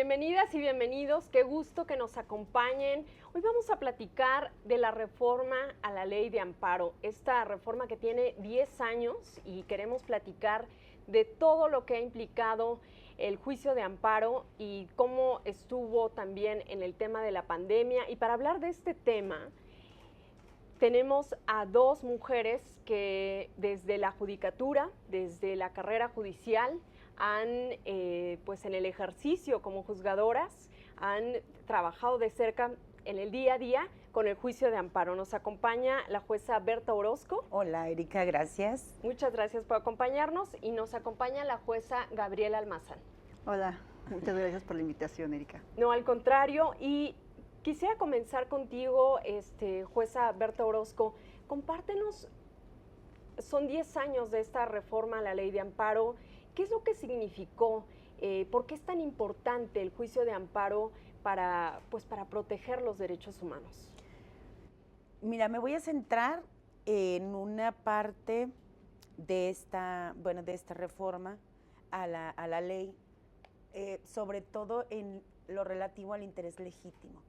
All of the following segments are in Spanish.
Bienvenidas y bienvenidos, qué gusto que nos acompañen. Hoy vamos a platicar de la reforma a la ley de amparo, esta reforma que tiene 10 años y queremos platicar de todo lo que ha implicado el juicio de amparo y cómo estuvo también en el tema de la pandemia. Y para hablar de este tema, tenemos a dos mujeres que desde la judicatura, desde la carrera judicial, han, pues en el ejercicio como juzgadoras, han trabajado de cerca en el día a día con el juicio de amparo. Nos acompaña la jueza Berta Orozco. Hola, Erika, gracias. Muchas gracias por acompañarnos y nos acompaña la jueza Gabriela Almazán. Hola, muchas gracias por la invitación, Erika. No, al contrario, y quisiera comenzar contigo, jueza Berta Orozco. Compártenos, son 10 años de esta reforma a la ley de amparo. ¿Qué es lo que significó? ¿Por qué es tan importante el juicio de amparo para proteger los derechos humanos? Mira, me voy a centrar en una parte de esta reforma a la ley, sobre todo en lo relativo al interés legítimo.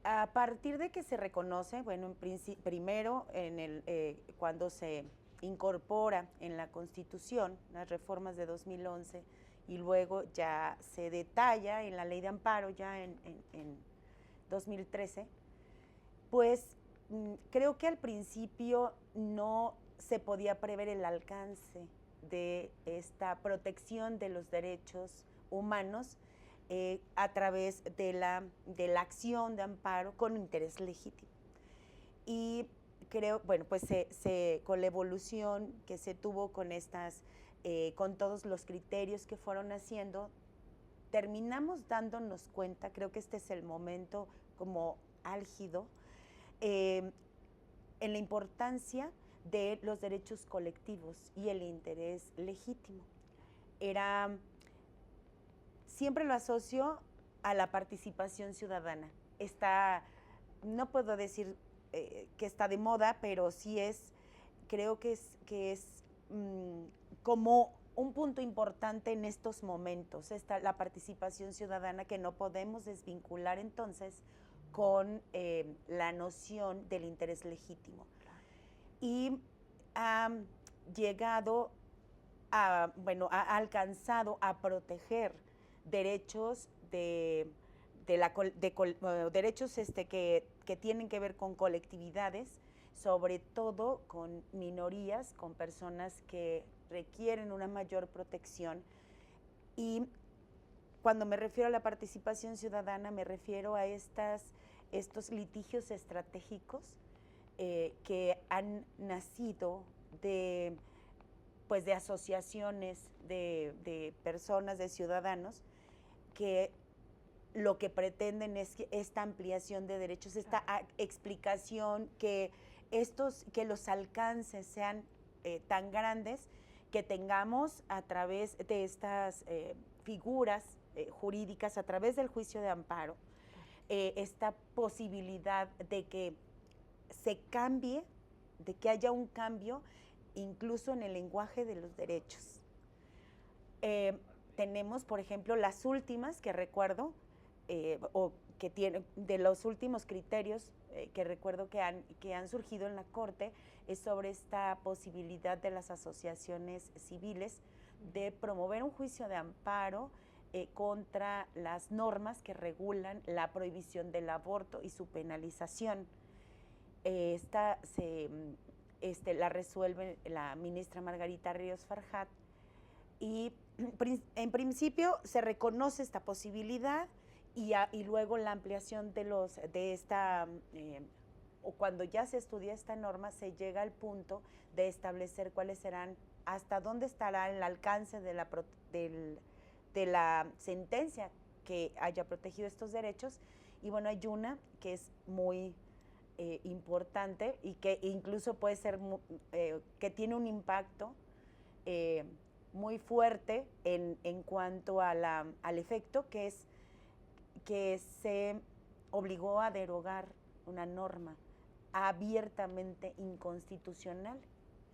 A partir de que se reconoce, primero cuando se incorpora en la Constitución las reformas de 2011 y luego ya se detalla en la Ley de Amparo ya en 2013, pues creo que al principio no se podía prever el alcance de esta protección de los derechos humanos a través de la acción de amparo con interés legítimo. Y creo, pues con la evolución que se tuvo con con todos los criterios que fueron haciendo, terminamos dándonos cuenta, creo que este es el momento como álgido, en la importancia de los derechos colectivos y el interés legítimo. Siempre lo asocio a la participación ciudadana. No puedo decir que está de moda, pero sí creo que es como un punto importante en estos momentos, la participación ciudadana que no podemos desvincular entonces con la noción del interés legítimo. Y ha llegado ha alcanzado a proteger derechos derechos que tienen que ver con colectividades, sobre todo con minorías, con personas que requieren una mayor protección. Y cuando me refiero a la participación ciudadana, me refiero a estos litigios estratégicos que han nacido de asociaciones de personas, de ciudadanos, que lo que pretenden es que esta ampliación de derechos, esta explicación, que los alcances sean tan grandes, que tengamos a través de estas figuras jurídicas, a través del juicio de amparo, esta posibilidad de que se cambie, de que haya un cambio incluso en el lenguaje de los derechos. Tenemos, por ejemplo, las últimas que recuerdo, o que tienen, de los últimos criterios que recuerdo que han surgido en la Corte, es sobre esta posibilidad de las asociaciones civiles de promover un juicio de amparo contra las normas que regulan la prohibición del aborto y su penalización. La resuelve la ministra Margarita Ríos Farjat, y en principio se reconoce esta posibilidad y luego la ampliación o cuando ya se estudia esta norma, se llega al punto de establecer cuáles serán, hasta dónde estará el alcance de la sentencia que haya protegido estos derechos. Y bueno, hay una que es muy importante y que incluso puede ser, que tiene un impacto muy fuerte en cuanto al efecto, que es que se obligó a derogar una norma abiertamente inconstitucional.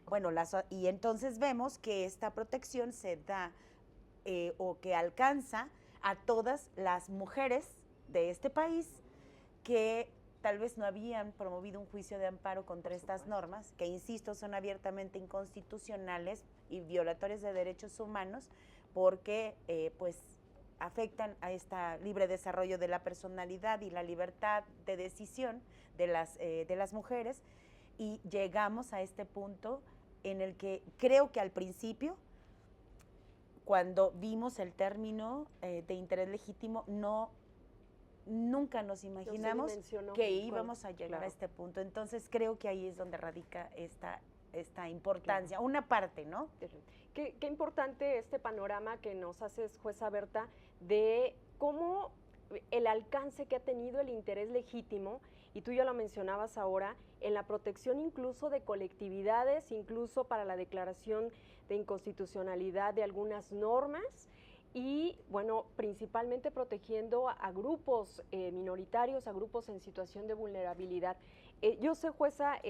Bueno, y entonces vemos que esta protección se da o que alcanza a todas las mujeres de este país que tal vez no habían promovido un juicio de amparo contra estas normas, que insisto, son abiertamente inconstitucionales y violatorias de derechos humanos, porque pues afectan a este libre desarrollo de la personalidad y la libertad de decisión de las mujeres, y llegamos a este punto en el que creo que al principio, cuando vimos el término de interés legítimo, nunca nos imaginamos que íbamos a llegar a este punto. Entonces creo que ahí es donde radica esta importancia, una parte, ¿no? Qué importante este panorama que nos haces, jueza Berta, de cómo el alcance que ha tenido el interés legítimo, y tú ya lo mencionabas ahora, en la protección incluso de colectividades, incluso para la declaración de inconstitucionalidad de algunas normas, y bueno, principalmente protegiendo a grupos minoritarios, a grupos en situación de vulnerabilidad. Yo sé, jueza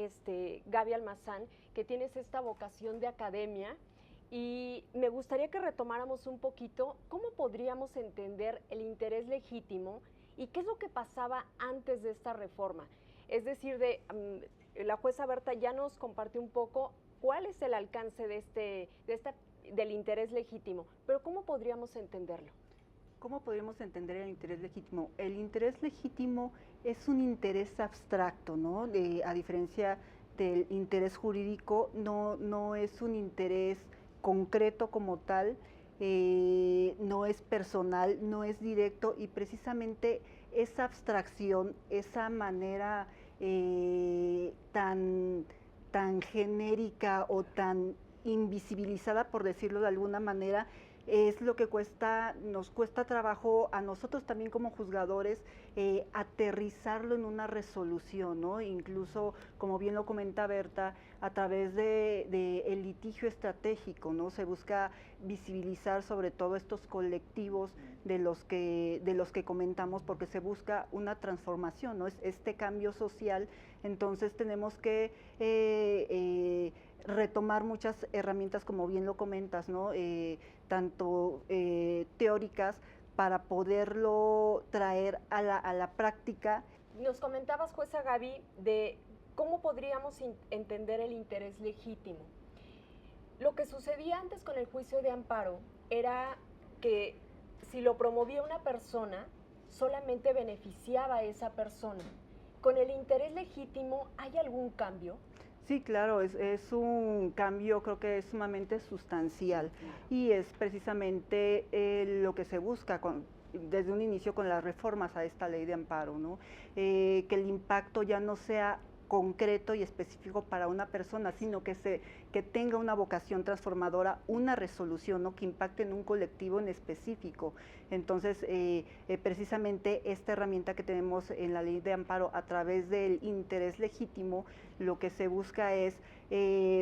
Gaby Almazán, que tienes esta vocación de academia, y me gustaría que retomáramos un poquito cómo podríamos entender el interés legítimo y qué es lo que pasaba antes de esta reforma. Es decir, la jueza Berta ya nos compartió un poco cuál es el alcance del interés legítimo, pero ¿cómo podríamos entenderlo? ¿Cómo podríamos entender el interés legítimo? El interés legítimo es un interés abstracto, ¿no? A diferencia del interés jurídico, no es un interés concreto como tal, no es personal, no es directo, y precisamente esa abstracción, esa manera tan genérica o tan invisibilizada, por decirlo de alguna manera, es lo que nos cuesta trabajo a nosotros también como juzgadores aterrizarlo en una resolución, ¿no? Incluso, como bien lo comenta Berta, a través de el litigio estratégico, ¿no? Se busca visibilizar sobre todo estos colectivos de los que comentamos, porque se busca una transformación, ¿no? Es este cambio social. Entonces tenemos que retomar muchas herramientas, como bien lo comentas, ¿no? Tanto teóricas, para poderlo traer a la práctica. Nos comentabas, jueza Gaby, de cómo podríamos entender el interés legítimo. Lo que sucedía antes con el juicio de amparo era que si lo promovía una persona, solamente beneficiaba a esa persona. ¿Con el interés legítimo hay algún cambio? Sí, claro, es un cambio, creo que es sumamente sustancial, y es precisamente lo que se busca desde un inicio con las reformas a esta ley de amparo, ¿no? Que el impacto ya no sea concreto y específico para una persona, sino que tenga una vocación transformadora, una resolución, ¿no? Que impacte en un colectivo en específico. Entonces, precisamente esta herramienta que tenemos en la ley de amparo a través del interés legítimo, lo que se busca es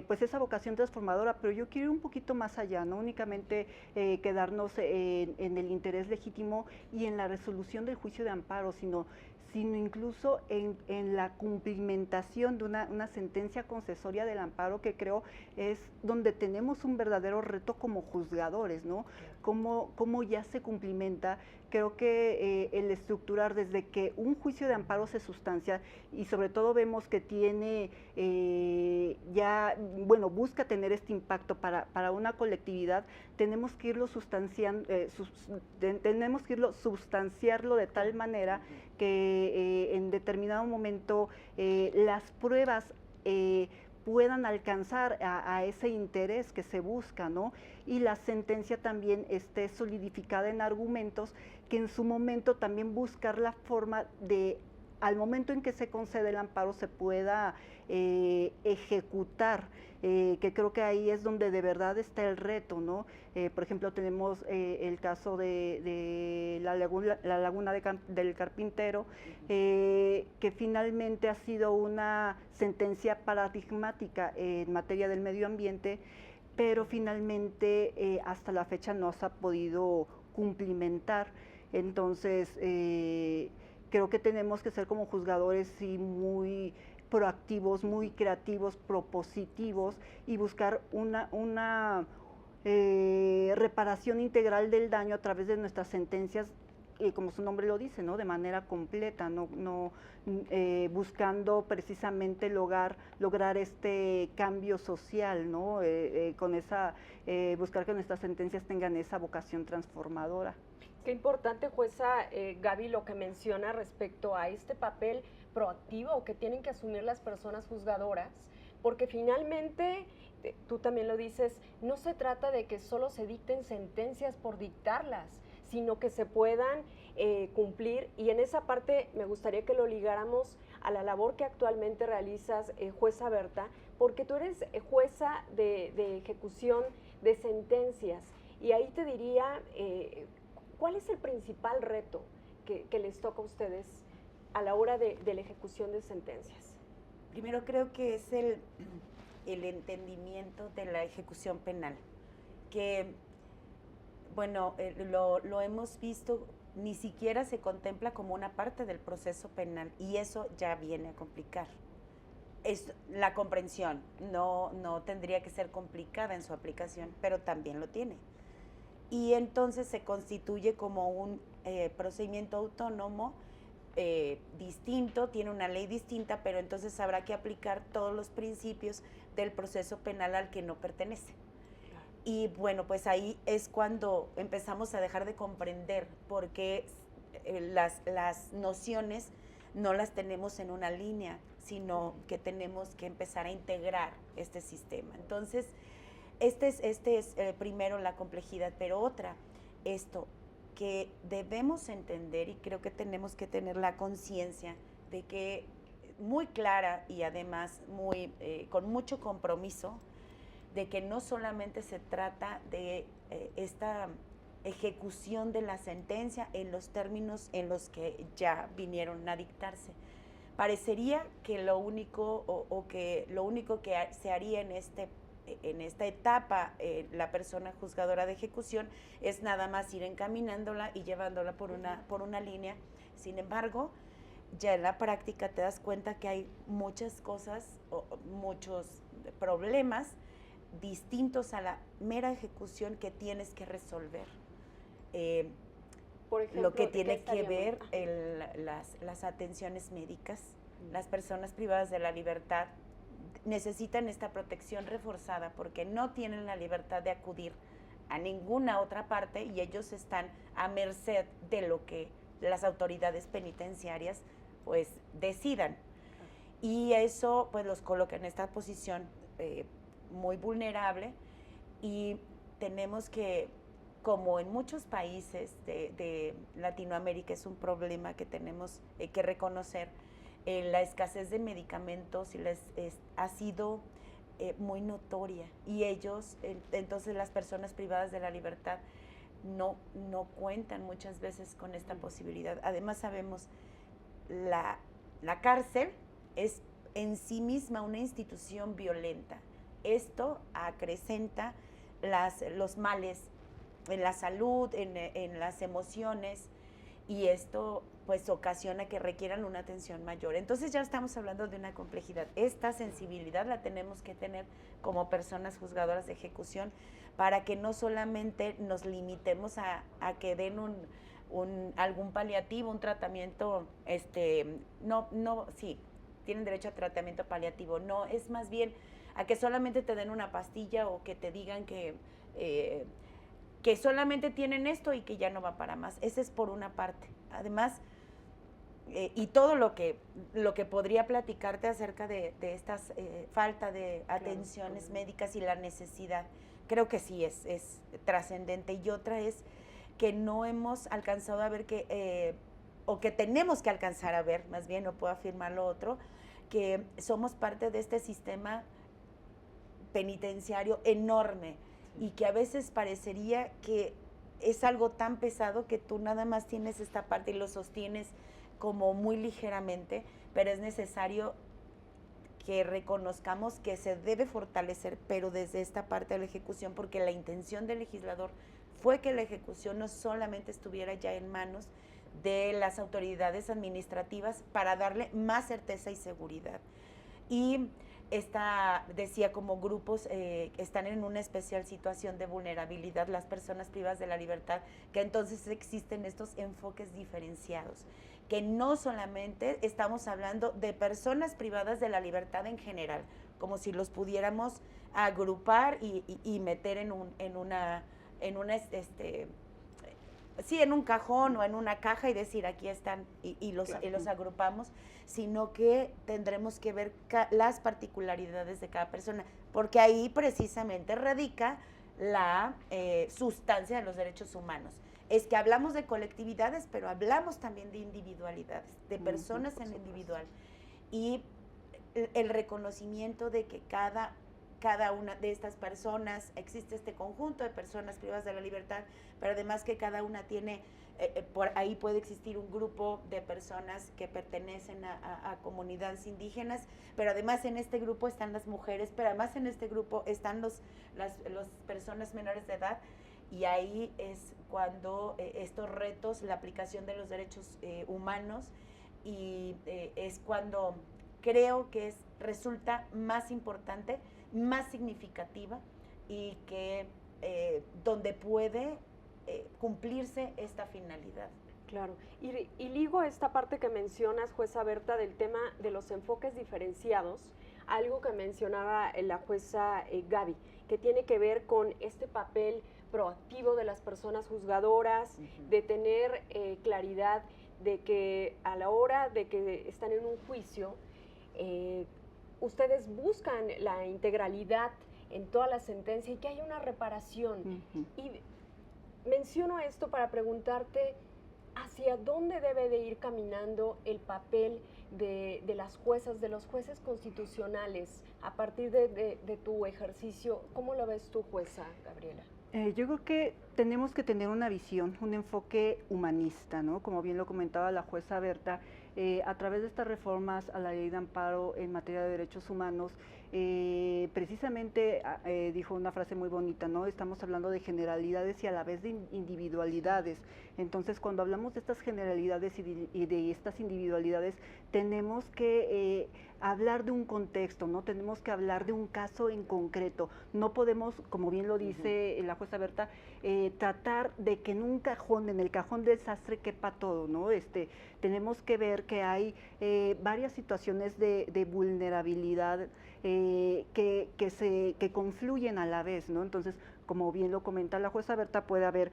pues esa vocación transformadora, pero yo quiero ir un poquito más allá, no únicamente quedarnos en el interés legítimo y en la resolución del juicio de amparo, sino incluso en la cumplimentación de una sentencia concesoria del amparo, que creo es donde tenemos un verdadero reto como juzgadores, ¿no? Cómo ya se cumplimenta. Creo que el estructurar desde que un juicio de amparo se sustancia, y sobre todo vemos que tiene busca tener este impacto para una colectividad, tenemos que irlo sustanciarlo de tal manera que en determinado momento las pruebas puedan alcanzar a ese interés que se busca, ¿no? Y la sentencia también esté solidificada en argumentos, que en su momento también buscar la forma de, al momento en que se concede el amparo, se pueda ejecutar, que creo que ahí es donde de verdad está el reto, ¿no? Por ejemplo, tenemos el caso de la laguna del Carpintero, que finalmente ha sido una sentencia paradigmática en materia del medio ambiente, pero finalmente hasta la fecha no se ha podido cumplimentar. Entonces, creo que tenemos que ser como juzgadores sí muy proactivos, muy creativos, propositivos, y buscar una reparación integral del daño a través de nuestras sentencias, como su nombre lo dice, ¿no? De manera completa, no buscando precisamente lograr este cambio social, ¿no? Con esa, buscar que nuestras sentencias tengan esa vocación transformadora. Qué importante, jueza Gaby, lo que menciona respecto a este papel proactivo que tienen que asumir las personas juzgadoras, porque finalmente, tú también lo dices, no se trata de que solo se dicten sentencias por dictarlas, sino que se puedan cumplir, y en esa parte me gustaría que lo ligáramos a la labor que actualmente realizas, jueza Berta, porque tú eres jueza de ejecución de sentencias, y ahí te diría, ¿cuál es el principal reto que les toca a ustedes a la hora de la ejecución de sentencias? Primero creo que es el entendimiento de la ejecución penal, que, bueno, lo hemos visto, ni siquiera se contempla como una parte del proceso penal, y eso ya viene a complicar. Es la comprensión, no tendría que ser complicada en su aplicación, pero también lo tiene. Y entonces se constituye como un procedimiento autónomo distinto, tiene una ley distinta, pero entonces habrá que aplicar todos los principios del proceso penal al que no pertenece. Y bueno, pues ahí es cuando empezamos a dejar de comprender por qué las nociones no las tenemos en una línea, sino que tenemos que empezar a integrar este sistema. Entonces, este es primero la complejidad, pero otra, esto que debemos entender, y creo que tenemos que tener la conciencia de que muy clara y además con mucho compromiso, de que no solamente se trata de esta ejecución de la sentencia en los términos en los que ya vinieron a dictarse. Parecería que lo único que se haría en esta etapa, la persona juzgadora de ejecución, es nada más ir encaminándola y llevándola por una línea. Sin embargo, ya en la práctica te das cuenta que hay muchas cosas, muchos problemas distintos a la mera ejecución que tienes que resolver. Por ejemplo, lo que tiene que ver las atenciones médicas, las personas privadas de la libertad necesitan esta protección reforzada porque no tienen la libertad de acudir a ninguna otra parte y ellos están a merced de lo que las autoridades penitenciarias pues decidan. Y eso pues los coloca en esta posición muy vulnerable, y tenemos que, como en muchos países de Latinoamérica, es un problema que tenemos que reconocer, la escasez de medicamentos ha sido muy notoria, y ellos, entonces las personas privadas de la libertad no cuentan muchas veces con esta posibilidad. Además sabemos, la cárcel es en sí misma una institución violenta. Esto acrecenta los males en la salud, en las emociones, y esto pues ocasiona que requieran una atención mayor. Entonces ya estamos hablando de una complejidad. Esta sensibilidad la tenemos que tener como personas juzgadoras de ejecución para que no solamente nos limitemos a que den algún paliativo, un tratamiento, sí, tienen derecho a tratamiento paliativo, no, es más bien a que solamente te den una pastilla o que te digan que solamente tienen esto y que ya no va para más. Ese es por una parte. Además, y todo lo que podría platicarte acerca de esta falta de atenciones médicas y la necesidad, creo que sí es trascendente. Y otra es que no hemos alcanzado a ver o que tenemos que alcanzar a ver, más bien, no puedo afirmar lo otro, que somos parte de este sistema penitenciario enorme, y que a veces parecería que es algo tan pesado que tú nada más tienes esta parte y lo sostienes como muy ligeramente, pero es necesario que reconozcamos que se debe fortalecer, pero desde esta parte de la ejecución, porque la intención del legislador fue que la ejecución no solamente estuviera ya en manos de las autoridades administrativas para darle más certeza y seguridad. Y decía como grupos están en una especial situación de vulnerabilidad las personas privadas de la libertad, que entonces existen estos enfoques diferenciados, que no solamente estamos hablando de personas privadas de la libertad en general, como si los pudiéramos agrupar y meter en un cajón o en una caja y decir aquí están y los agrupamos, sino que tendremos que ver las particularidades de cada persona, porque ahí precisamente radica la sustancia de los derechos humanos. Es que hablamos de colectividades, pero hablamos también de individualidades, de personas en individual. Y el reconocimiento de que cada una de estas personas, existe este conjunto de personas privadas de la libertad, pero además que cada una tiene, por ahí puede existir un grupo de personas que pertenecen a comunidades indígenas, pero además en este grupo están las mujeres, pero además en este grupo están las personas menores de edad, y ahí es cuando estos retos, la aplicación de los derechos humanos, y es cuando creo que resulta más importante, más significativa, y que donde puede cumplirse esta finalidad. Claro, y ligo esta parte que mencionas, jueza Berta, del tema de los enfoques diferenciados, algo que mencionaba la jueza Gaby, que tiene que ver con este papel proactivo de las personas juzgadoras, de tener claridad de que a la hora de que están en un juicio, ustedes buscan la integralidad en toda la sentencia y que haya una reparación. Y menciono esto para preguntarte hacia dónde debe de ir caminando el papel de las juezas, de los jueces constitucionales, a partir de tu ejercicio. ¿Cómo lo ves tú, jueza Gabriela? Yo creo que tenemos que tener una visión, un enfoque humanista, ¿no? Como bien lo comentaba la jueza Berta, a través de estas reformas a la ley de amparo en materia de derechos humanos, precisamente dijo una frase muy bonita, ¿no? Estamos hablando de generalidades y a la vez de individualidades. Entonces, cuando hablamos de estas generalidades y de estas individualidades, tenemos que hablar de un contexto, ¿no? Tenemos que hablar de un caso en concreto. No podemos, como bien lo dice la jueza Berta, tratar de que en el cajón del sastre quepa todo, ¿no? Tenemos que ver que hay varias situaciones de vulnerabilidad que confluyen a la vez, ¿no? Entonces, como bien lo comenta la jueza Berta, puede haber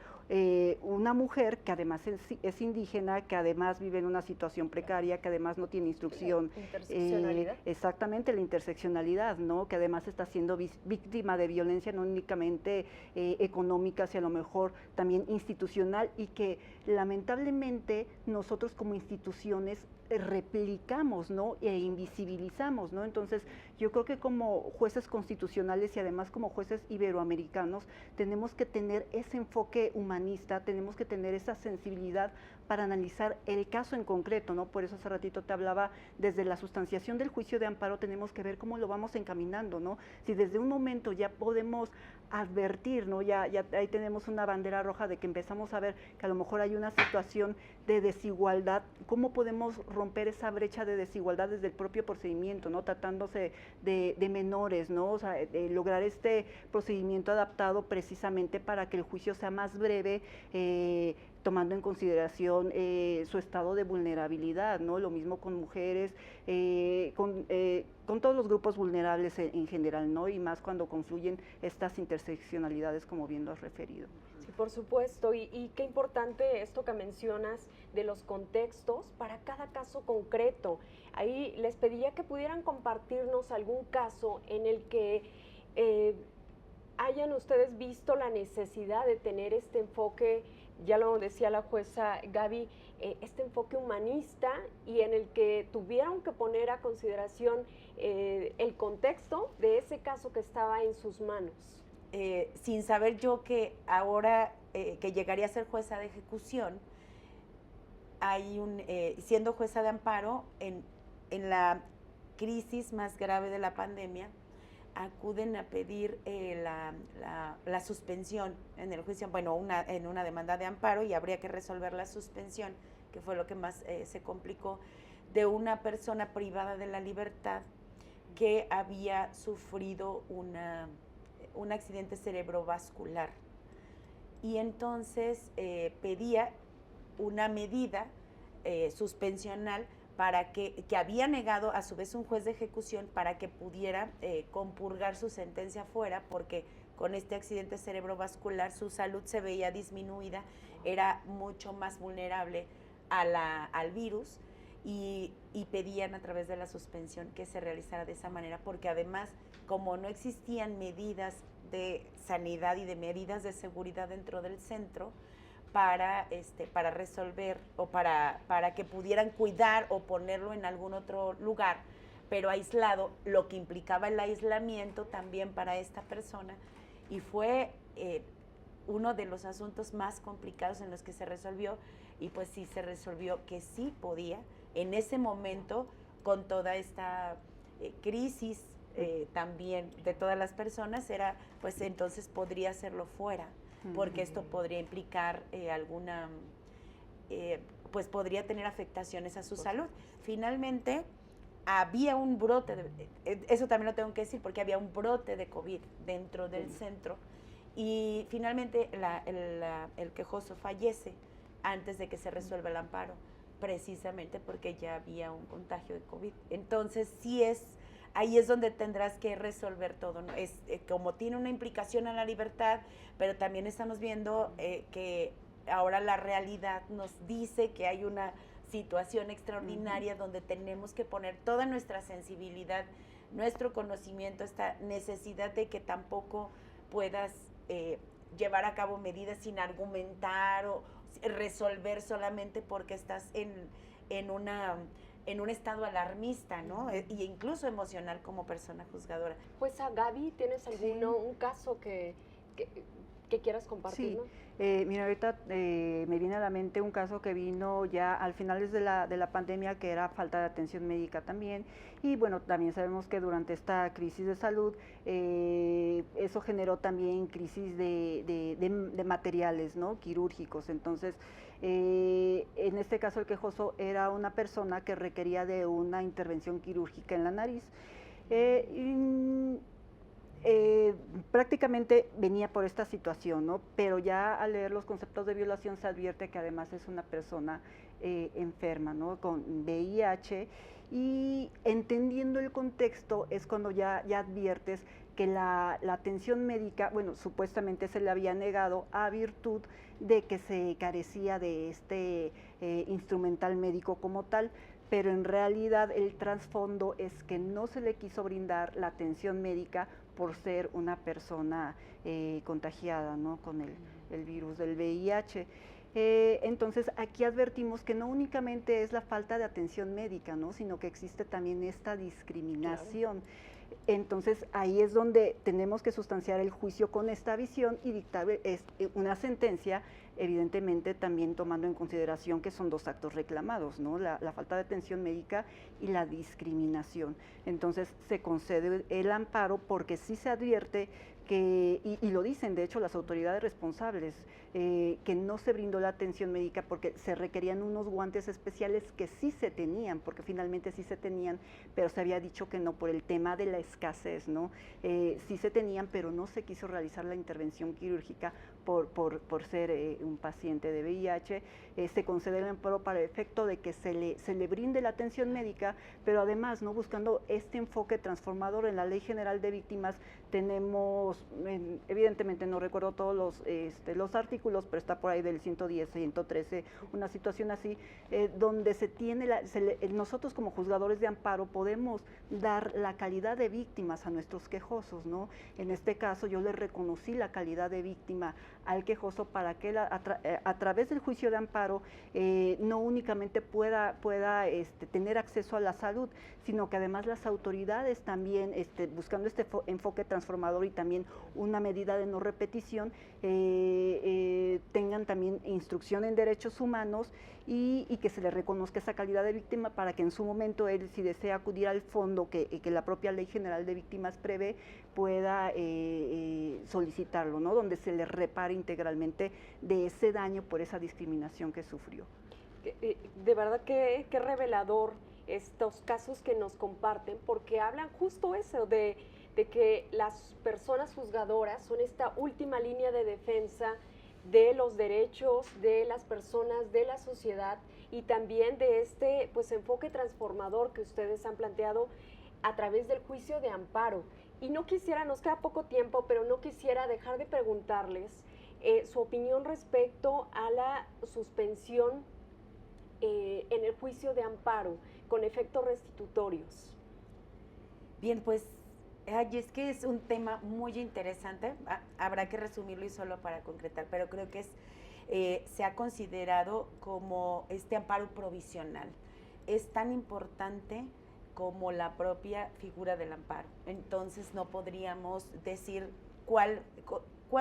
una mujer que además es indígena, que además vive en una situación precaria, que además no tiene instrucción. Interseccionalidad. Exactamente, la interseccionalidad, ¿no? Que además está siendo víctima de violencia no únicamente económica, sino a lo mejor también institucional, y que lamentablemente nosotros como instituciones replicamos, ¿no? E invisibilizamos, ¿no? Entonces, yo creo que como jueces constitucionales y además como jueces iberoamericanos tenemos que tener ese enfoque humanista, tenemos que tener esa sensibilidad para analizar el caso en concreto, ¿no? Por eso hace ratito te hablaba, desde la sustanciación del juicio de amparo tenemos que ver cómo lo vamos encaminando, ¿no? Si desde un momento ya podemos advertir, ¿no? Ya ahí tenemos una bandera roja de que empezamos a ver que a lo mejor hay una situación de desigualdad, ¿cómo podemos romper esa brecha de desigualdad desde el propio procedimiento, ¿no? Tratándose de menores, ¿no? O sea, lograr este procedimiento adaptado precisamente para que el juicio sea más breve, tomando en consideración su estado de vulnerabilidad, ¿no? Lo mismo con mujeres, con todos los grupos vulnerables en general, ¿no? Y más cuando confluyen estas interseccionalidades, como bien lo has referido. Sí, por supuesto, y qué importante esto que mencionas de los contextos para cada caso concreto. Ahí les pediría que pudieran compartirnos algún caso en el que hayan ustedes visto la necesidad de tener este enfoque, ya lo decía la jueza Gaby, este enfoque humanista, y en el que tuvieron que poner a consideración el contexto de ese caso que estaba en sus manos. Sin saber yo que ahora que llegaría a ser jueza de ejecución, siendo jueza de amparo, en la crisis más grave de la pandemia, acuden a pedir la suspensión en el juicio, bueno, en una demanda de amparo, y habría que resolver la suspensión, que fue lo que más se complicó, de una persona privada de la libertad que había sufrido un accidente cerebrovascular. Y entonces pedía una medida suspensional para que había negado a su vez un juez de ejecución para que pudiera compurgar su sentencia fuera, porque con este accidente cerebrovascular su salud se veía disminuida, era mucho más vulnerable al virus y pedían a través de la suspensión que se realizara de esa manera, porque además, como no existían medidas de sanidad y de medidas de seguridad dentro del centro, para resolver o para que pudieran cuidar o ponerlo en algún otro lugar, pero aislado, lo que implicaba el aislamiento también para esta persona. Y fue uno de los asuntos más complicados en los que se resolvió, y pues sí se resolvió que sí podía, en ese momento, con toda esta crisis también de todas las personas, era, pues entonces podría hacerlo fuera, porque esto podría implicar pues podría tener afectaciones a su salud. Finalmente, había un brote, eso también lo tengo que decir, porque había un brote de COVID dentro del centro, y finalmente el quejoso fallece antes de que se resuelva el amparo, precisamente porque ya había un contagio de COVID. Entonces, ahí es donde tendrás que resolver todo, ¿no? Como tiene una implicación a la libertad, pero también estamos viendo que ahora la realidad nos dice que hay una situación extraordinaria donde tenemos que poner toda nuestra sensibilidad, nuestro conocimiento, esta necesidad de que tampoco puedas llevar a cabo medidas sin argumentar o resolver solamente porque estás en un estado alarmista, ¿no? Y incluso emocional como persona juzgadora. Pues a Gaby, ¿tienes un caso que quieras compartir? Sí, mira, ahorita me viene a la mente un caso que vino ya al finales de la pandemia, que era falta de atención médica también, y bueno, también sabemos que durante esta crisis de salud, eso generó también crisis de materiales, ¿no?, quirúrgicos. Entonces, en este caso el quejoso era una persona que requería de una intervención quirúrgica en la nariz. Prácticamente venía por esta situación, ¿no? Pero ya al leer los conceptos de violación se advierte que además es una persona enferma, ¿no?, con VIH, y entendiendo el contexto es cuando ya adviertes que la atención médica, bueno, supuestamente se le había negado a virtud de que se carecía de este instrumental médico como tal, pero en realidad el trasfondo es que no se le quiso brindar la atención médica por ser una persona contagiada, ¿no?, con el virus del VIH. Entonces, aquí advertimos que no únicamente es la falta de atención médica, ¿no?, sino que existe también esta discriminación. Claro. Entonces, ahí es donde tenemos que sustanciar el juicio con esta visión y dictar una sentencia, evidentemente también tomando en consideración que son dos actos reclamados, ¿no?, la falta de atención médica y la discriminación. Entonces, se concede el amparo porque sí se advierte que, y lo dicen de hecho las autoridades responsables, que no se brindó la atención médica porque se requerían unos guantes especiales que sí se tenían, porque finalmente sí se tenían, pero se había dicho que no por el tema de la escasez, ¿no? Sí se tenían, pero no se quiso realizar la intervención quirúrgica por ser un paciente de VIH. Se concede el amparo para el efecto de que se le brinde la atención médica, pero además, ¿no?, buscando este enfoque transformador. En la Ley General de Víctimas tenemos, evidentemente no recuerdo todos los artículos, pero está por ahí del 110, 113, una situación así, donde se tiene, nosotros como juzgadores de amparo podemos dar la calidad de víctimas a nuestros quejosos, ¿no? En este caso yo le reconocí la calidad de víctima al quejoso para que a través del juicio de amparo no únicamente pueda tener acceso a la salud, sino que además las autoridades también, buscando este enfoque transformador y también una medida de no repetición, tengan también instrucción en derechos humanos y que se le reconozca esa calidad de víctima para que en su momento él, si desea acudir al fondo que la propia Ley General de Víctimas prevé, pueda solicitarlo, ¿no?, donde se le repare integralmente de ese daño por esa discriminación que sufrió. De verdad que revelador estos casos que nos comparten, porque hablan justo eso, de que las personas juzgadoras son esta última línea de defensa de los derechos de las personas, de la sociedad, y también de este pues enfoque transformador que ustedes han planteado a través del juicio de amparo. Y no quisiera, nos queda poco tiempo, pero no quisiera dejar de preguntarles su opinión respecto a la suspensión en el juicio de amparo con efectos restitutorios. Bien, pues es que es un tema muy interesante, habrá que resumirlo y solo para concretar, pero creo que se ha considerado como este amparo provisional. Es tan importante como la propia figura del amparo. Entonces no podríamos decir cuál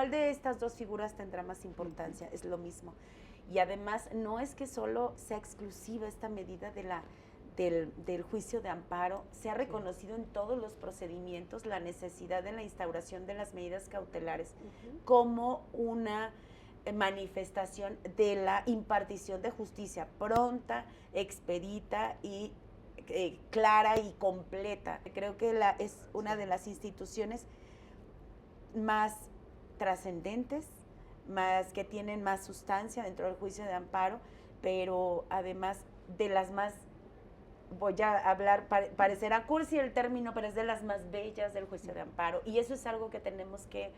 de estas dos figuras tendrá más importancia, es lo mismo. Y además no es que solo sea exclusiva esta medida del juicio de amparo, se ha reconocido en todos los procedimientos la necesidad de la instauración de las medidas cautelares como una manifestación de la impartición de justicia pronta, expedita y clara y completa. Creo que es una de las instituciones más trascendentes, más que tienen más sustancia dentro del juicio de amparo, pero además de las más, voy a hablar, parecerá cursi el término, pero es de las más bellas del juicio de amparo, y eso es algo que tenemos que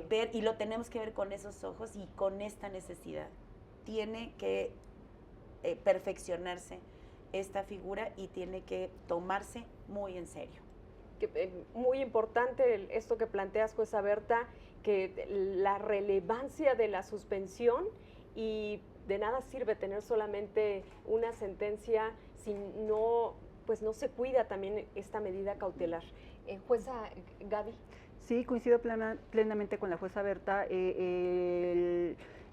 ver, y lo tenemos que ver con esos ojos y con esta necesidad. Tiene que perfeccionarse esta figura y tiene que tomarse muy en serio. Muy importante esto que planteas, jueza Berta, que la relevancia de la suspensión, y de nada sirve tener solamente una sentencia si no, pues no se cuida también esta medida cautelar. Jueza Gaby. Sí, coincido plenamente con la jueza Berta.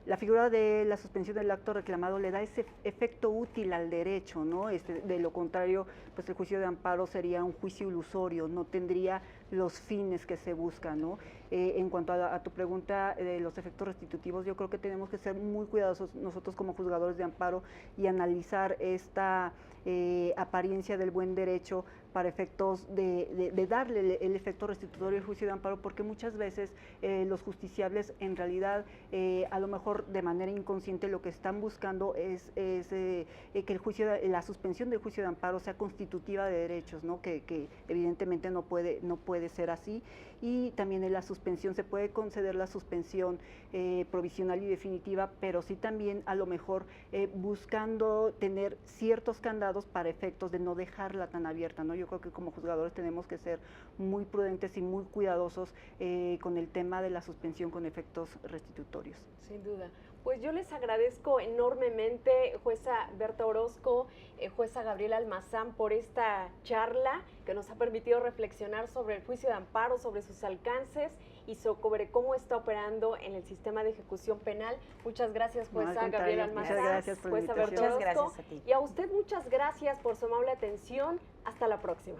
La figura de la suspensión del acto reclamado le da ese efecto útil al derecho, ¿no? De lo contrario, pues el juicio de amparo sería un juicio ilusorio, no tendría los fines que se buscan, ¿no? En cuanto a tu pregunta de los efectos restitutivos, yo creo que tenemos que ser muy cuidadosos nosotros como juzgadores de amparo y analizar esta apariencia del buen derecho para efectos de darle el efecto restitutorio al juicio de amparo, porque muchas veces los justiciables en realidad a lo mejor de manera inconsciente lo que están buscando es que la suspensión del juicio de amparo sea constitutiva de derechos, ¿no? Que evidentemente no puede ser así. Y también en la suspensión se puede conceder la suspensión provisional y definitiva, pero sí también a lo mejor buscando tener ciertos candados para efectos de no dejarla tan abierta, ¿no? Yo creo que como juzgadores tenemos que ser muy prudentes y muy cuidadosos con el tema de la suspensión con efectos restitutorios. Sin duda. Pues yo les agradezco enormemente, jueza Berta Orozco, jueza Gabriela Almazán, por esta charla que nos ha permitido reflexionar sobre el juicio de amparo, sobre sus alcances y sobre cómo está operando en el sistema de ejecución penal. Muchas gracias, jueza Gabriela Almazán, muchas gracias por jueza Berta Orozco. Muchas gracias a ti. Y a usted muchas gracias por su amable atención. Hasta la próxima.